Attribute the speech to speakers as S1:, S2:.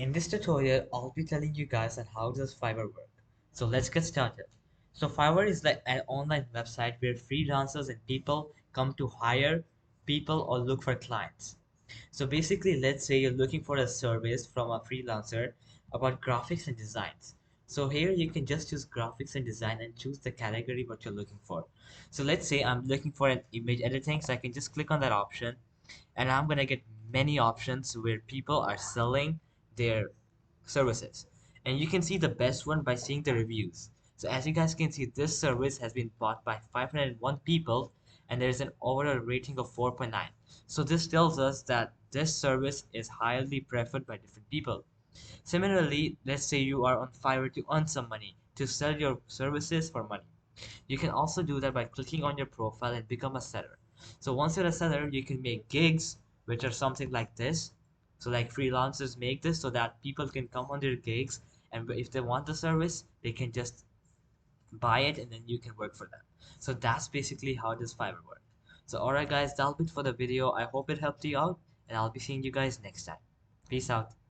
S1: In this tutorial, I'll be telling you guys on how does Fiverr work. So let's get started. So Fiverr is like an online website where freelancers and people come to hire people or look for clients. So basically, let's say you're looking for a service from a freelancer about graphics and designs. So here you can just choose graphics and design and choose the category what you're looking for. So let's say I'm looking for an image editing, so I can just click on that option and I'm gonna get many options where people are selling their services. And you can see the best one by seeing the reviews. So as you guys can see, this service has been bought by 501 people and there's an overall rating of 4.9. So this tells us that this service is highly preferred by different people. Similarly, let's say you are on Fiverr to earn some money, to sell your services for money. You can also do that by clicking on your profile and become a seller. So once you're a seller, you can make gigs, which are something like this. So like freelancers make this so that people can come on their gigs, and if they want the service, they can just buy it and then you can work for them. So that's basically how does Fiverr work. So alright guys, that'll be it for the video. I hope it helped you out and I'll be seeing you guys next time. Peace out.